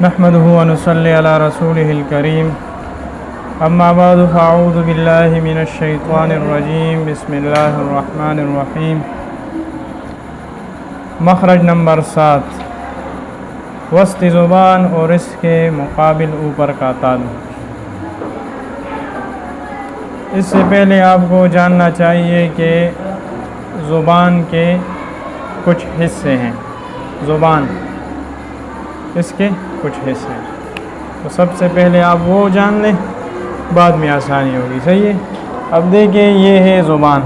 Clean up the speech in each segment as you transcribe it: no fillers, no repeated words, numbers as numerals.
نحمده ونصلي على رسوله الكريم اما بعد فاعوذ بالله من الشیطان الرجیم بسم اللہ الرحمن الرحیم۔ مخرج نمبر 7، وسط زبان اور اس کے مقابل اوپر کا تعلق۔ اس سے پہلے آپ کو جاننا چاہیے کہ زبان کے کچھ حصے ہیں، زبان اس کے کچھ حصے ہیں، تو سب سے پہلے آپ وہ جان لیں، بعد میں آسانی ہوگی، صحیح ہے۔ اب دیکھیں، یہ ہے زبان،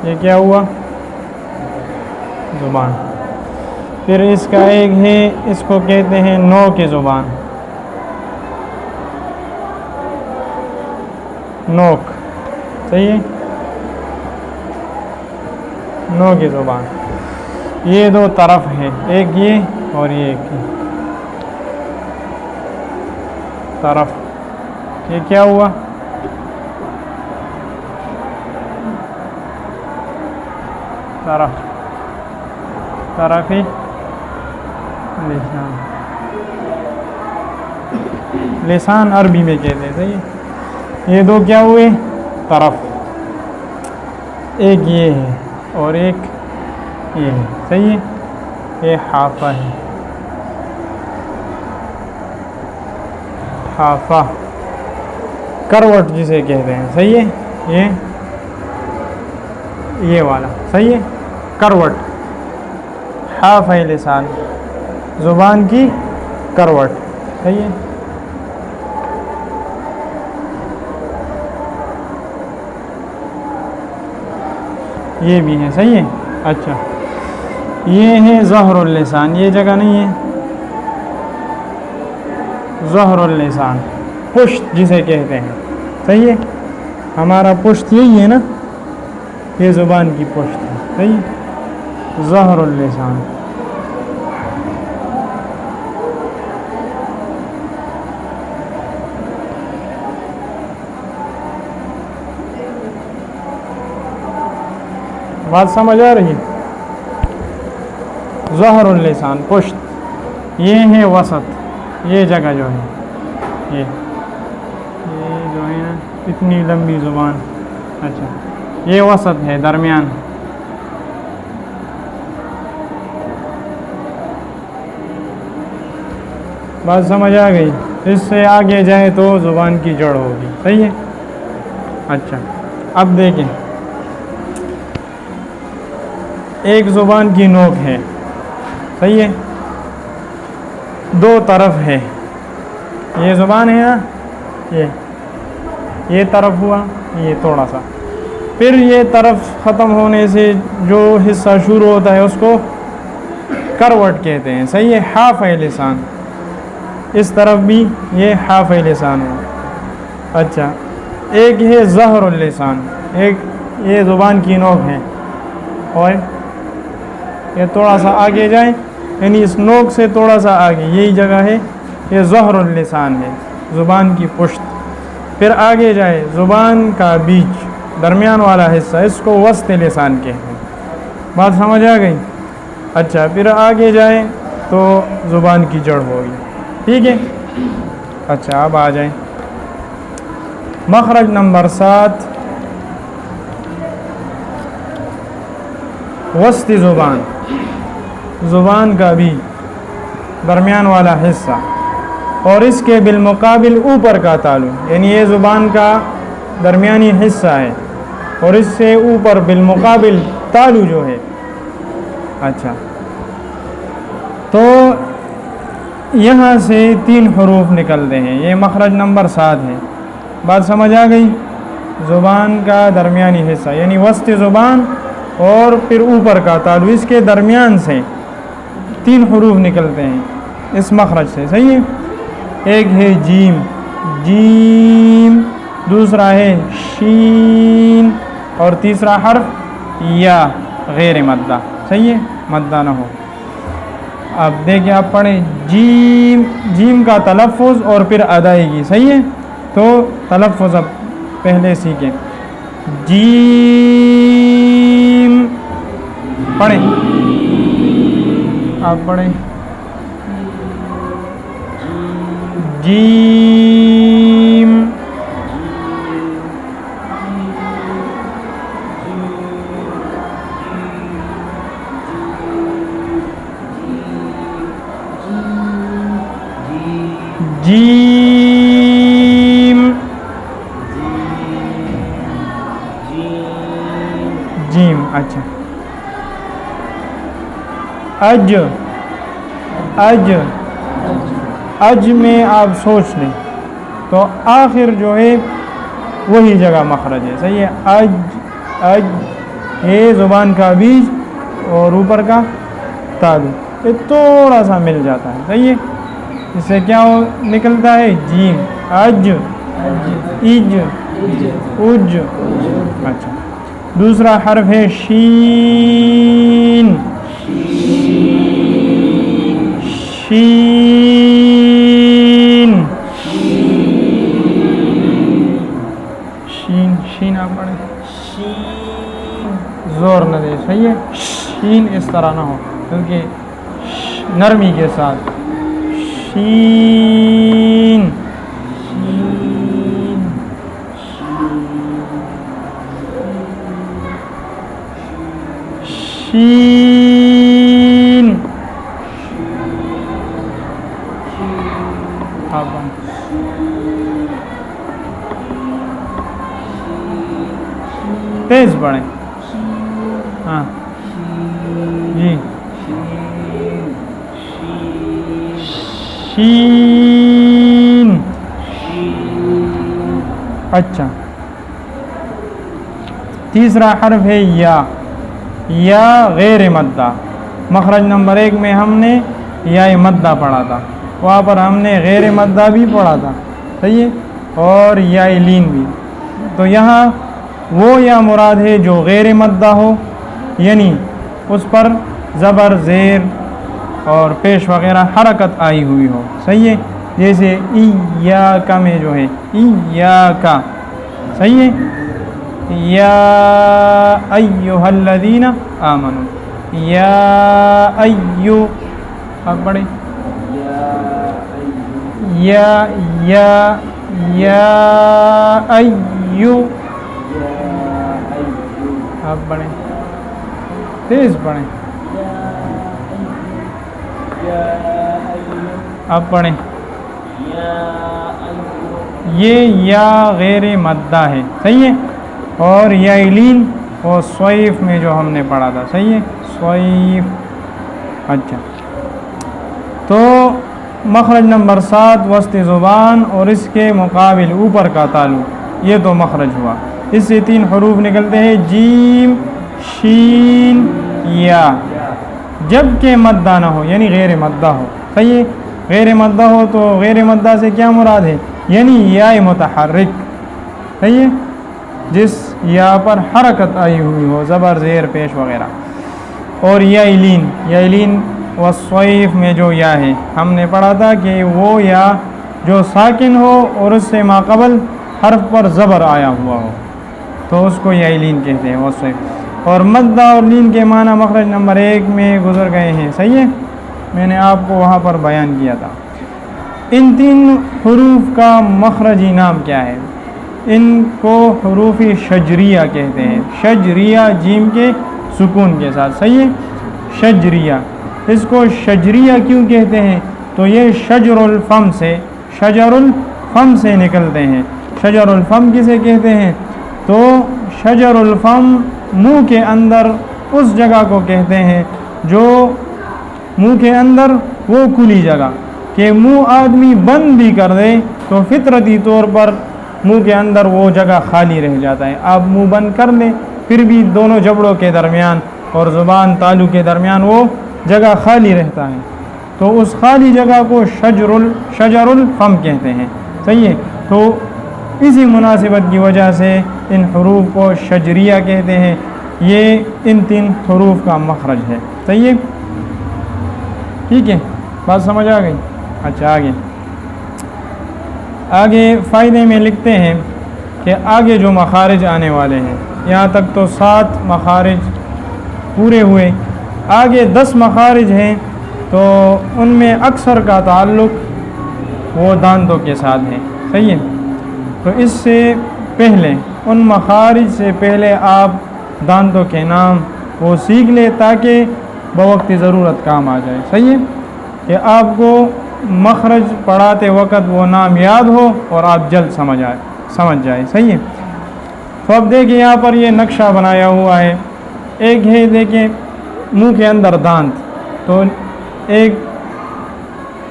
یہ کیا ہوا؟ زبان۔ پھر اس کا ایک ہے، اس کو کہتے ہیں نوک زبان، نوک، صحیح ہے، نوک زبان۔ یہ دو طرف ہے، ایک یہ اور یہ ایک یہ طرف، یہ کیا ہوا؟ طرف، طرفی لسان، لسان عربی میں کہتے ہیں، صحیح ہے۔ یہ دو کیا ہوئے؟ طرف، ایک یہ ہے اور ایک یہ ہے، صحیح ہے۔ یہ حافہ ہے، حافہ، کروٹ جسے کہتے ہیں، صحیح ہے۔ یہ والا، صحیح ہے، کروٹ، حافہ لسان، زبان کی کروٹ، صحیح ہے۔ یہ بھی ہے، صحیح ہے۔ اچھا، یہ ہے ظہر اللسان، یہ جگہ نہیں ہے، ظہر اللسان، پشت جسے کہتے ہیں، صحیح ہے۔ ہمارا پشت یہی ہے نا، یہ زبان کی پشت ہے، صحیح ہے، ظہر اللسان۔ بات سمجھ آ رہی ہے؟ ظہر اللسان، پشت، یہ ہے وسط، یہ جگہ جو ہے، یہ جو ہے نا اتنی لمبی زبان، اچھا، یہ وسط ہے، درمیان۔ بات سمجھ آ گئی؟ اس سے آگے جائے تو زبان کی جڑ ہوگی، صحیح ہے۔ اچھا، اب دیکھیں، ایک زبان کی نوک ہے، صحیح ہے، دو طرف ہے، یہ زبان ہے نا، یہ طرف ہوا، یہ تھوڑا سا، پھر یہ طرف ختم ہونے سے جو حصہ شروع ہوتا ہے اس کو کروٹ کہتے ہیں، صحیح ہے، حافہ لسان۔ اس طرف بھی یہ حافہ لسان ہوا۔ اچھا، ایک ہے ظہر اللسان، ایک یہ زبان کی نوک ہے، اور یہ تھوڑا سا آگے جائیں، یعنی اس نوک سے تھوڑا سا آگے، یہی جگہ ہے، یہ ظہر اللسان ہے، زبان کی پشت۔ پھر آگے جائے، زبان کا بیچ، درمیان والا حصہ، اس کو وسط لسان کہتے ہیں۔ بات سمجھ آ گئی؟ اچھا، پھر آگے جائیں تو زبان کی جڑ ہوگی، ٹھیک ہے۔ اچھا، اب آ جائیں مخرج نمبر 7، وسط زبان، زبان کا بھی درمیان والا حصہ اور اس کے بالمقابل اوپر کا تعلق، یعنی یہ زبان کا درمیانی حصہ ہے اور اس سے اوپر بالمقابل تالو جو ہے۔ اچھا، تو یہاں سے 3 حروف نکلتے ہیں، یہ مخرج نمبر 7 ہے۔ بات سمجھ آ گئی؟ زبان کا درمیانی حصہ یعنی وسط زبان اور پھر اوپر کا تالو، اس کے درمیان سے 3 حروف نکلتے ہیں اس مخرج سے، صحیح ہے۔ ایک ہے جیم، جیم، دوسرا ہے شین، اور تیسرا حرف یا، غیر مدہ، صحیح ہے، مدہ نہ ہو۔ اب دیکھیں، آپ پڑھیں جیم، جیم کا تلفظ اور پھر ادائیگی، صحیح ہے۔ تو تلفظ اب پہلے سیکھیں، جیم، پڑھیں آپ پڑھیں جیم جیم جیم اچھا اج اج اج میں آپ سوچ لیں تو آخر جو ہے وہی جگہ مخرج ہے، صحیح ہے. اج اج یہ زبان کا بیج اور اوپر کا تالو یہ تھوڑا سا مل جاتا ہے، صحیح ہے. اس سے کیا نکلتا ہے جیم اج اج اج. اچھا دوسرا حرف ہے شین شین شین شین آپ پڑھیں زور نہ دے، صحیح ہے. شین اس طرح نہ ہو کیونکہ نرمی کے ساتھ شین شین شین تیز پڑھیں. ہاں جی شین اچھا. تیسرا حرف ہے یا غیر مدہ. مخرج نمبر 1 میں ہم نے یا مدہ پڑھا تھا، وہاں پر ہم نے غیر مدہ بھی پڑھا تھا، صحیح ہے، اور یا لین بھی. تو یہاں وہ یا مراد ہے جو غیر مدہ ہو، یعنی اس پر زبر زیر اور پیش وغیرہ حرکت آئی ہوئی ہو، صحیح ہے. جیسے ایاکا میں جو ہے ایاکا، صحیح ہے. یا ایھا الذین آمنوا یا ایو آپ پڑھیں یا ایو آپ پڑھیں تیز پڑھیں آپ پڑھیں. یہ یا غیر مدہ ہے، صحیح ہے. اور یا لین اور صویف میں جو ہم نے پڑھا تھا، صحیح ہے صویف. اچھا تو مخرج نمبر 7 وسط زبان اور اس کے مقابل اوپر کا تالو، یہ تو مخرج ہوا. اس سے 3 حروف نکلتے ہیں جیم شین یا، جب کہ مدہ نہ ہو یعنی غیر مدہ ہو، صحیح ہے. غیر مدہ ہو تو غیر مدہ سے کیا مراد ہے، یعنی یا متحرک، صحیح ہے، جس یا پر حرکت آئی ہوئی ہو، زبر زیر پیش وغیرہ. اور یا لین والصیف میں جو یا ہے ہم نے پڑھا تھا کہ وہ یا جو ساکن ہو اور اس سے ماقبل حرف پر زبر آیا ہوا ہو تو اس کو یا لین کہتے ہیں والصیف. اور مدہ اور لین کے معنی مخرج نمبر 1 میں گزر گئے ہیں، صحیح ہے، میں نے آپ کو وہاں پر بیان کیا تھا. ان 3 حروف کا مخرجی نام کیا ہے؟ ان کو حروف شجریہ کہتے ہیں. شجریہ جیم کے سکون کے ساتھ، صحیح ہے شجریہ. اس کو شجریہ کیوں کہتے ہیں؟ تو یہ شجر الفم سے نکلتے ہیں. شجر الفم کسے کہتے ہیں؟ تو شجر الفم منہ کے اندر اس جگہ کو کہتے ہیں جو منہ کے اندر وہ کھلی جگہ کہ منہ آدمی بند بھی کر دے تو فطرتی طور پر منہ کے اندر وہ جگہ خالی رہ جاتا ہے. آپ منہ بند کر لیں پھر بھی دونوں جبڑوں کے درمیان اور زبان تالو کے درمیان وہ جگہ خالی رہتا ہے، تو اس خالی جگہ کو شجر الفم کہتے ہیں، صحیح ہے. تو اسی مناسبت کی وجہ سے ان حروف کو شجریہ کہتے ہیں. یہ ان 3 حروف کا مخرج ہے، صحیح ہے. ٹھیک ہے، بات سمجھ آ گئی. اچھا آگے فائدے میں لکھتے ہیں کہ آگے جو مخارج آنے والے ہیں، یہاں تک تو 7 مخارج پورے ہوئے. آگے 10 مخارج ہیں تو ان میں اکثر کا تعلق وہ دانتوں کے ساتھ ہے، صحیح ہے۔ تو اس سے پہلے ان مخارج سے پہلے آپ دانتوں کے نام وہ سیکھ لیں تاکہ بوقت ضرورت کام آ جائے، صحیح ہے، کہ آپ کو مخرج پڑھاتے وقت وہ نام یاد ہو اور آپ جلد سمجھ جائے، صحیح ہے۔ تو اب دیکھیں یہاں پر یہ نقشہ بنایا ہوا ہے، ایک ہے دیکھیں منہ کے اندر دانت، تو ایک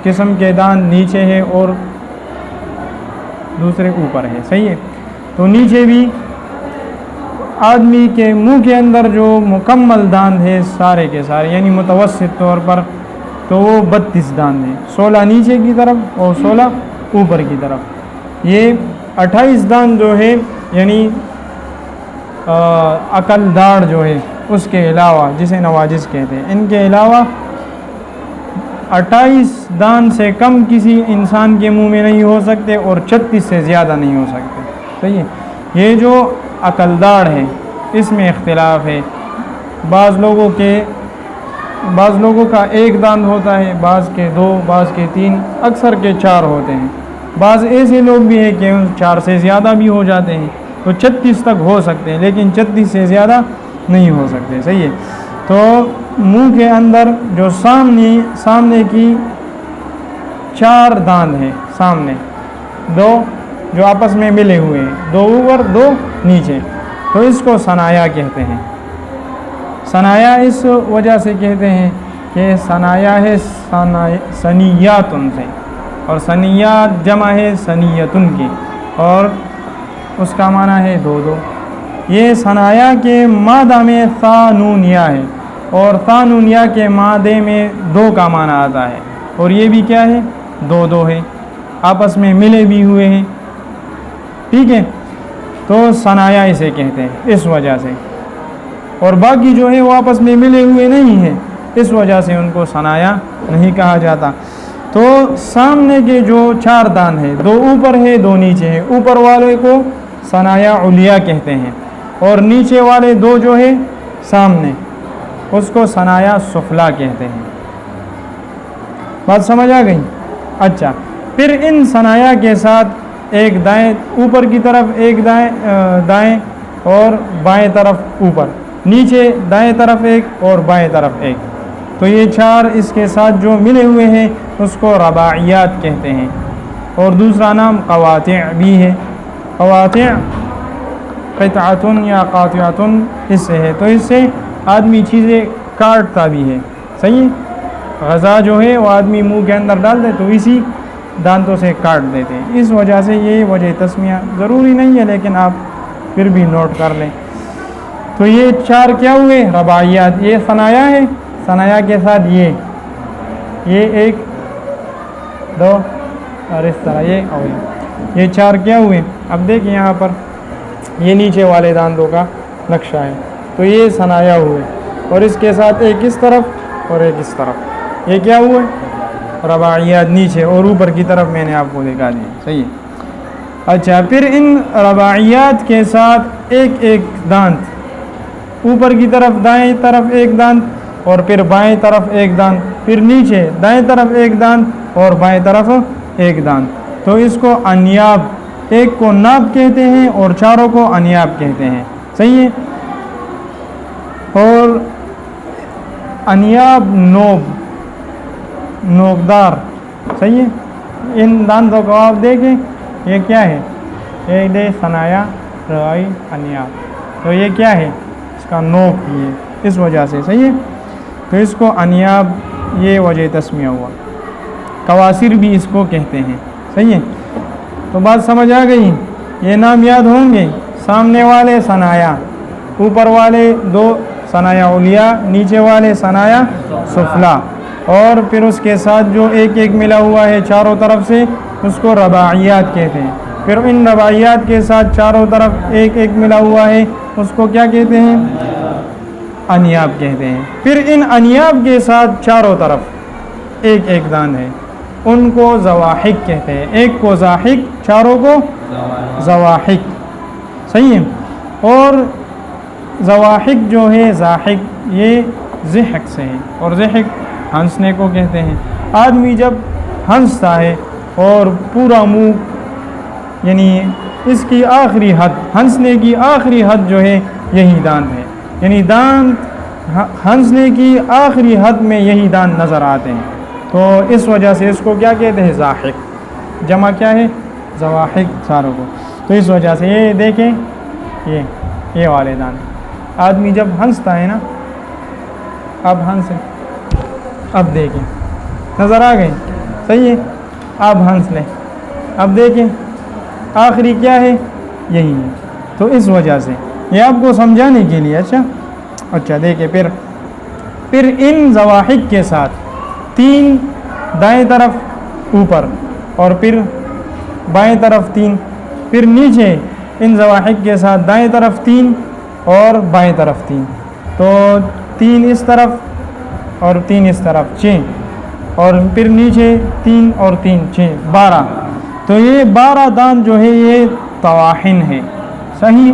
قسم کے دانت نیچے ہے اور دوسرے اوپر ہے، صحیح ہے۔ تو نیچے بھی آدمی کے منہ کے اندر جو مکمل دانت ہے سارے کے سارے یعنی متوسط طور پر تو وہ 32 دانت ہیں، 16 نیچے کی طرف اور 16 اوپر کی طرف۔ یہ 28 دانت جو ہے یعنی عقل داڑھ جو ہے اس کے علاوہ، جسے نواجذ کہتے ہیں، ان کے علاوہ 28 دانت سے کم کسی انسان کے منہ میں نہیں ہو سکتے اور 36 سے زیادہ نہیں ہو سکتے، صحیح ہے۔ یہ جو عقل داڑھ ہے اس میں اختلاف ہے، بعض لوگوں کا ایک دانت ہوتا ہے، بعض کے 2، بعض کے 3، اکثر کے 4 ہوتے ہیں، بعض ایسے لوگ بھی ہیں کہ 4 سے زیادہ بھی ہو جاتے ہیں، تو 36 تک ہو سکتے ہیں لیکن 36 سے زیادہ نہیں ہو سکتے، صحیح ہے۔ تو منہ کے اندر جو سامنے کی 4 دانت ہیں، سامنے 2 جو آپس میں ملے ہوئے ہیں، 2 اوپر 2 نیچے، تو اس کو ثنایا کہتے ہیں۔ ثنایا اس وجہ سے کہتے ہیں کہ ثنایا ہے ثنیاتن سے، اور ثنیات جمع ہے ثنیتن کی، اور اس کا معنی ہے 2 یہ ثنایا کے مادہ میں ثانونیہ ہے، اور ثانونیہ کے مادے میں 2 کا معنی آتا ہے، اور یہ بھی کیا ہے 2 ہے، آپس میں ملے بھی ہوئے ہیں، ٹھیک ہے۔ تو ثنایا اسے کہتے ہیں اس وجہ سے، اور باقی جو ہے وہ آپس میں ملے ہوئے نہیں ہیں، اس وجہ سے ان کو ثنایا نہیں کہا جاتا۔ تو سامنے کے جو 4 دانت ہیں، 2 اوپر ہے 2 نیچے ہیں، اوپر والے کو ثنایا علیہ کہتے ہیں، اور نیچے والے 2 جو ہے سامنے اس کو ثنایا سفلا کہتے ہیں۔ بات سمجھ آ گئی؟ اچھا، پھر ان ثنایا کے ساتھ ایک دائیں اوپر کی طرف، ایک دائیں اور بائیں طرف اوپر، نیچے دائیں طرف ایک اور بائیں طرف ایک، تو یہ 4 اس کے ساتھ جو ملے ہوئے ہیں اس کو رباعیات کہتے ہیں، اور دوسرا نام قواطع بھی ہے۔ قواطع قطعتن یا قاطعتن اس سے ہے، تو اس سے آدمی چیزیں کاٹتا بھی ہے، صحیح ہے۔ غذا جو ہے وہ آدمی منہ کے اندر ڈال دے تو اسی دانتوں سے کاٹ دیتے ہیں، اس وجہ سے یہ وجہ تسمیہ ضروری نہیں ہے لیکن آپ پھر بھی نوٹ کر لیں۔ تو یہ 4 کیا ہوئے رباعیات، یہ ثنایا ہے، ثنایا کے ساتھ یہ 1 2 اور اس طرح یہ 4 کیا ہوئے۔ اب دیکھیں یہاں پر یہ نیچے والے دانتوں کا نقشہ ہے، تو یہ ثنایا ہوئے، اور اس کے ساتھ ایک اس طرف اور ایک اس طرف، یہ کیا ہوئے رباعیات نیچے، اور اوپر کی طرف میں نے آپ کو دکھا دیا، صحیح ہے۔ اچھا، پھر ان رباعیات کے ساتھ ایک دانت، اوپر کی طرف دائیں طرف ایک دانت، اور پھر بائیں طرف ایک دانت، پھر نیچے دائیں طرف ایک دانت اور بائیں طرف ایک دانت، تو اس کو انیاب، ایک کو ناب کہتے ہیں اور 4 کو انیاب کہتے ہیں، صحیح ہے۔ اور انیاب نوکدار، صحیح ہے۔ ان دانتوں کو آپ دیکھیں، یہ کیا ہے، ایک دے ثنایا روائی انیاب، تو یہ کیا ہے اس کا نوک، یہ اس وجہ سے، صحیح ہے۔ تو اس کو انیاب یہ وجہ تسمیہ ہوا، قواصر بھی اس کو کہتے ہیں، صحیح ہے۔ تو بات سمجھ آ گئی، یہ نام یاد ہوں گے، سامنے والے ثنایا، اوپر والے 2 ثنایا علیہ، نیچے والے ثنایا سفلا، اور پھر اس کے ساتھ جو ایک ملا ہوا ہے چاروں طرف سے اس کو رباعیات کہتے ہیں، پھر ان رباعیات کے ساتھ چاروں طرف ایک ملا ہوا ہے اس کو کیا کہتے ہیں، انیاب کہتے ہیں۔ پھر ان انیاب کے ساتھ چاروں طرف ایک دانت ہے، ان کو زواحق کہتے ہیں، ایک کو زاحق، چاروں کو زواحق، صحیح ہے۔ اور زواحق جو ہے زاحق یہ زحق سے ہے، اور زحق ہنسنے کو کہتے ہیں۔ آدمی جب ہنستا ہے اور پورا منہ، یعنی اس کی آخری حد، ہنسنے کی آخری حد جو ہے یہی دانت ہے، یعنی دانت ہنسنے کی آخری حد میں یہی دانت نظر آتے ہیں، تو اس وجہ سے اس کو کیا کہتے ہیں؟ ضاحک، جمع کیا ہے؟ ضواحک ساروں کو۔ تو اس وجہ سے یہ دیکھیں، یہ والے دانت، آدمی جب ہنستا ہے نا، اب ہنسیں، اب دیکھیں، نظر آ گئے؟ صحیح ہے، اب ہنس لیں، اب دیکھیں آخری کیا ہے؟ یہی ہے۔ تو اس وجہ سے یہ آپ کو سمجھانے کے لیے۔ اچھا دیکھیں، پھر ان ضواحک کے ساتھ 3 دائیں طرف اوپر، اور پھر بائیں طرف 3، پھر نیچے ان ضواحک کے ساتھ دائیں طرف 3 اور بائیں طرف 3، تو 3 اس طرف اور 3 اس طرف، 6، اور پھر نیچے 3 اور 3، 6، 12۔ تو یہ 12 دانت جو ہے یہ طواحن ہے، صحیح،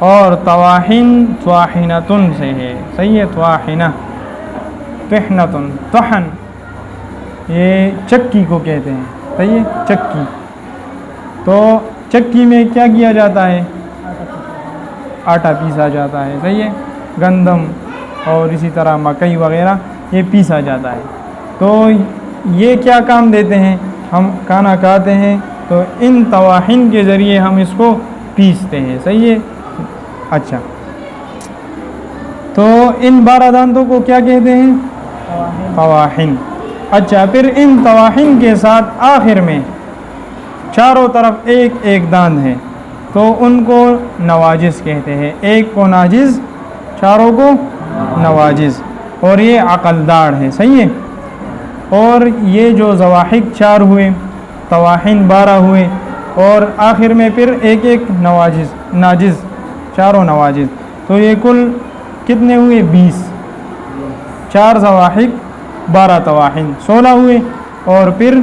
اور طواحن طواحنتن سے ہے، صحیح ہے، طواحنہ، طحنتن، طحن یہ چکی کو کہتے ہیں، صحیح ہے، چکی۔ تو چکی میں کیا کیا جاتا ہے؟ آٹا پیسا جاتا ہے، صحیح ہے، گندم اور اسی طرح مکئی وغیرہ یہ پیسا جاتا ہے۔ تو یہ کیا کام دیتے ہیں؟ ہم کھانا کھاتے ہیں تو ان طواحن کے ذریعے ہم اس کو پیستے ہیں، صحیح ہے۔ اچھا، تو ان 12 دانتوں کو کیا کہتے ہیں؟ طواحن۔ اچھا، پھر ان طواحن کے ساتھ آخر میں چاروں طرف ایک ایک دانت ہے، تو ان کو نواجز کہتے ہیں، ایک کو ناجز، چاروں کو نواجز، اور یہ عقل داڑ ہے، صحیح ہے۔ اور یہ جو ضواحک 4 ہوئے، طواحن 12 ہوئے، اور آخر میں پھر ایک ایک ناجز، چاروں نواجز، تو یہ کل کتنے ہوئے؟ 20۔ 4 ضواحک، 12 طواحن، 16 ہوئے، اور پھر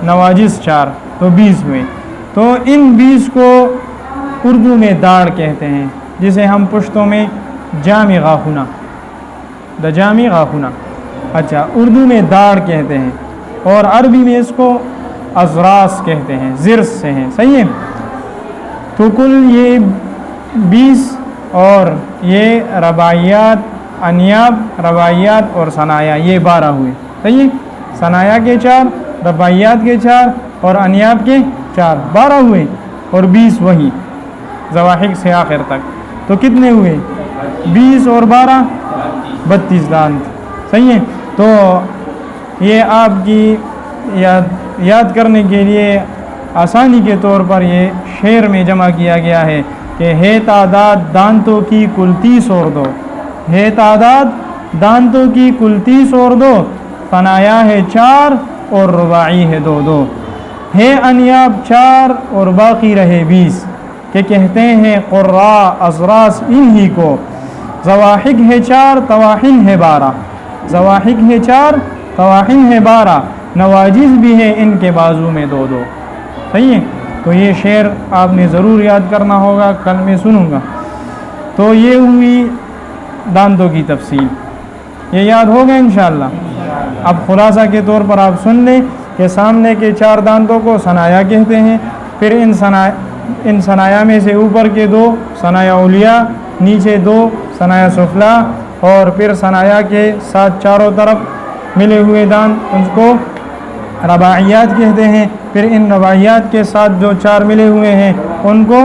نواجز 4، تو 20 ہوئے۔ تو ان 20 کو اردو میں داڑ کہتے ہیں، جسے ہم پشتوں میں جامع غاخونہ، دا جامع غاخونہ، اچھا، اردو میں داڑ کہتے ہیں، اور عربی میں اس کو اضراس کہتے ہیں، ضرس سے ہیں، صحیح ہے۔ تو کل یہ 20 اور یہ رباعیات، انیاب، رباعیات اور ثنایا، یہ 12 ہوئے، صحیح ہے۔ ثنایا کے 4، رباعیات کے 4 اور انیاب کے 4، 12 ہوئے، اور 20 وہی ضواحک سے آخر تک، تو کتنے ہوئے؟ 20 اور 12، 32 دانت، صحیح ہے۔ تو یہ آپ کی یاد کرنے کے لیے آسانی کے طور پر یہ شعر میں جمع کیا گیا ہے کہ ہے تعداد دانتوں کی کل 30 اور 2، ہے تعداد دانتوں کی کل 30 اور 2، ثنایا ہے 4 اور رباعی ہے 2 2، ہے انیاب 4 اور باقی رہے 20، کہ کہتے ہیں قراء اضراس انہی کو، ضواحک ہے 4 طواحن ہے 12، ضواحک ہے 4 طواحن ہے 12، نواجز بھی ہے ان کے بازو میں 2 2، صحیح ہے۔ تو یہ شعر آپ نے ضرور یاد کرنا ہوگا، کل میں سنوں گا۔ تو یہ ہوئی دانتوں کی تفصیل، یہ یاد ہوگا انشاءاللہ۔ اب خلاصہ کے طور پر آپ سن لیں کہ سامنے کے 4 دانتوں کو ثنایا کہتے ہیں، پھر ان ثنایا میں سے اوپر کے 2 ثنایا علیہ، نیچے 2 ثنایا سفلی، اور پھر ثنایا کے ساتھ چاروں طرف ملے ہوئے دانت ان کو رباعیات کہتے ہیں، پھر ان رباعیات کے ساتھ جو 4 ملے ہوئے ہیں ان کو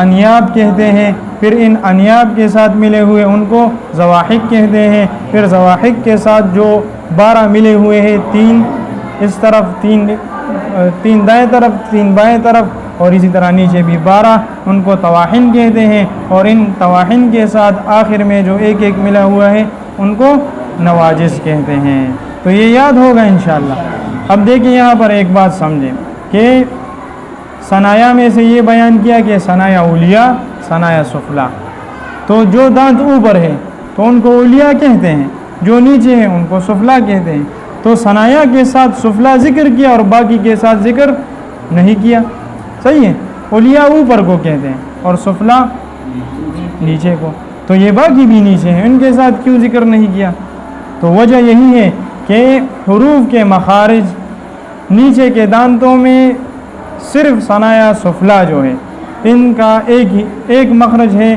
انیاب کہتے ہیں، پھر ان انیاب کے ساتھ ملے ہوئے ان کو ضواحک کہتے ہیں، پھر ضواحک کے ساتھ جو 12 ملے ہوئے ہیں، 3 اس طرف، 3 دائیں طرف، 3 بائیں طرف، اور اسی طرح نیچے بھی 12، ان کو طواحن کہتے ہیں، اور ان طواحن کے ساتھ آخر میں جو ایک ایک ملا ہوا ہے ان کو نواجز کہتے ہیں۔ تو یہ یاد ہوگا انشاءاللہ۔ اب دیکھیں یہاں پر ایک بات سمجھیں کہ ثنایا میں سے یہ بیان کیا کہ ثنایا علیہ، ثنایا سفلی، تو جو دانت اوپر ہے تو ان کو علیہ کہتے ہیں، جو نیچے ہیں ان کو سفلی کہتے ہیں۔ تو ثنایا کے ساتھ سفلی ذکر کیا اور باقی کے ساتھ ذکر نہیں کیا، صحیح ہے۔ علیہ اوپر کو کہتے ہیں اور سفلی نیچے کو، تو یہ باقی بھی نیچے ہیں، ان کے ساتھ کیوں ذکر نہیں کیا؟ تو وجہ یہی ہے کہ حروف کے مخارج نیچے کے دانتوں میں صرف ثنایا سفلا جو ہے ان کا ایک مخرج ہے،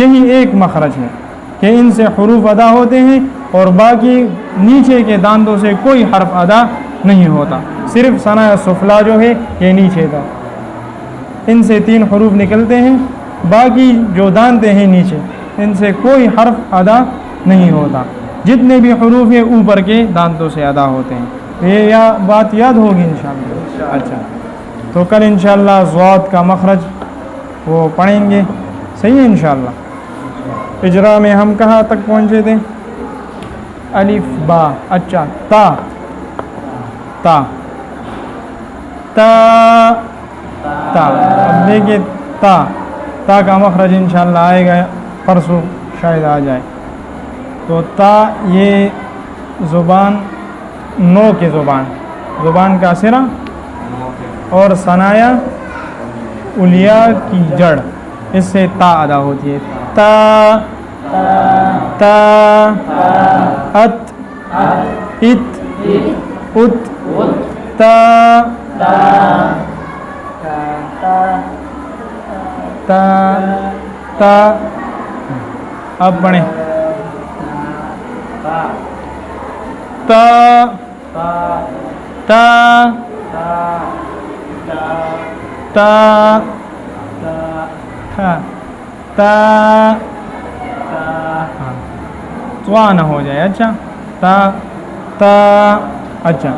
یہی ایک مخرج ہے کہ ان سے حروف ادا ہوتے ہیں اور باقی نیچے کے دانتوں سے کوئی حرف ادا نہیں ہوتا، صرف ثنایا سفلا جو ہے یہ نیچے کا، ان سے 3 حروف نکلتے ہیں، باقی جو دانتے ہیں نیچے ان سے کوئی حرف ادا نہیں ہوتا، جتنے بھی حروف ہیں اوپر کے دانتوں سے ادا ہوتے ہیں۔ یہ بات یاد ہوگی انشاءاللہ۔ اچھا، تو کل انشاءاللہ ضاد کا مخرج وہ پڑھیں گے، صحیح ہے انشاءاللہ۔ اجرا میں ہم کہاں تک پہنچے تھے؟ الف با، اچھا تا تا تا تا، اب دیکھیے تا کا مخرج انشاءاللہ آئے گا، پرسوں شاید آ جائے۔ تو تا یہ زبان نو کے زبان کا سرا اور ثنایا علیا کی جڑ، اس سے تا ادا ہوتی ہے۔ تا تا ات ات ات تا تا تا، اب پڑھیں تا تا تا تا توا نہ ہو جائے، اچھا تا تا، اچھا۔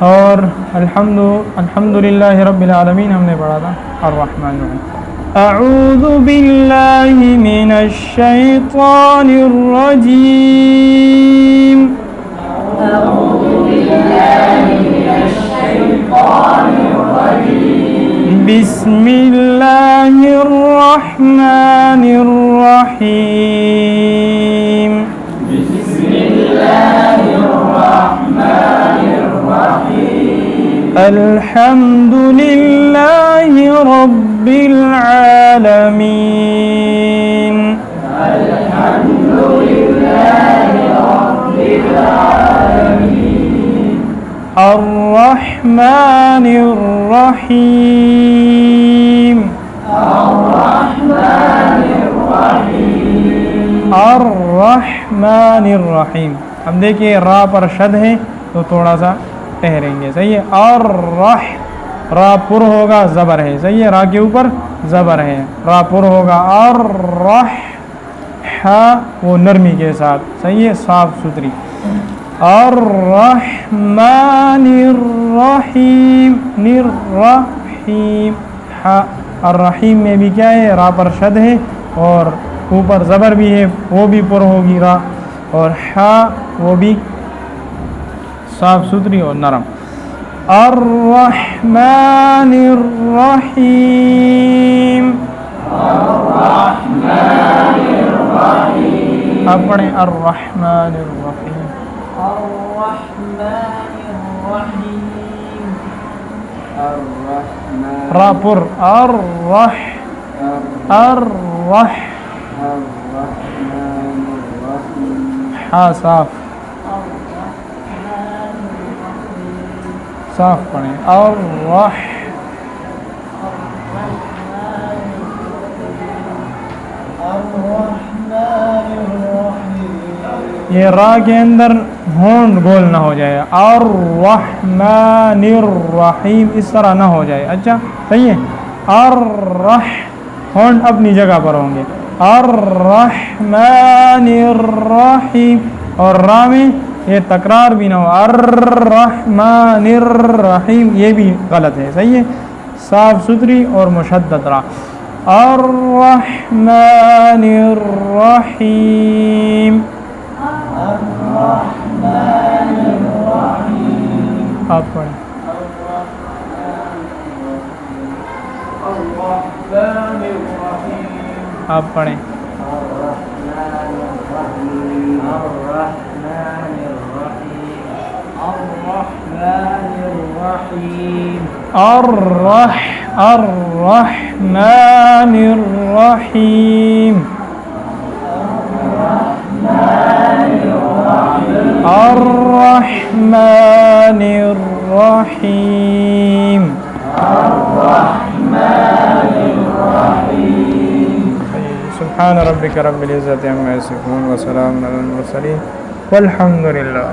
اور الحمدللہ رب العالمین ہم نے پڑھا تھا الرحمن الرحیم۔ اعوذ باللہ من الشیطان الرجیم، بسم اللہ الرحمن الرحیم، الحمد للہ رب العالمین، الرحمن الرحیم، الرحمن الرحیم۔ اب دیکھیے را پر شد ہے تو تھوڑا سا ٹھہریں گے، صحیح ہے۔ را پر ہوگا، زبر ہے، صحیح ہے، را کے اوپر زبر ہے، را پر ہوگا، وہ نرمی کے ساتھ، صحیح ہے، صاف ستھری۔ الرحمن الرحیم، الرحیم میں بھی کیا ہے، را پر شد ہے اور اوپر زبر بھی ہے، وہ بھی پر ہوگی را، اور وہ بھی صاف ستھری اور نرم۔ الرحمن الرحیم، اب پڑھیں الرحمن الرحیم، را پر، صاف پڑھیں، یہ را کے اندر ہونٹ گول نہ ہو جائے، الرحمن الرحیم اس طرح نہ ہو جائے، اچھا صحیح ہے۔ ہونٹ اپنی جگہ پر ہوں گے، الرحمن الرحیم، اور را میں یہ تکرار بھی نہ ہو، الرحمن الرحیم یہ بھی غلط ہے، صحیح ہے، صاف ستھری اور مشدد را، الرحمن الرحیم، آپ پڑھیں، آپ پڑھیں، الرحمن الرحیم، الرحمن الرحيم سبحان ربك رب العزة عما يصفون وسلام على المرسلين والحمد لله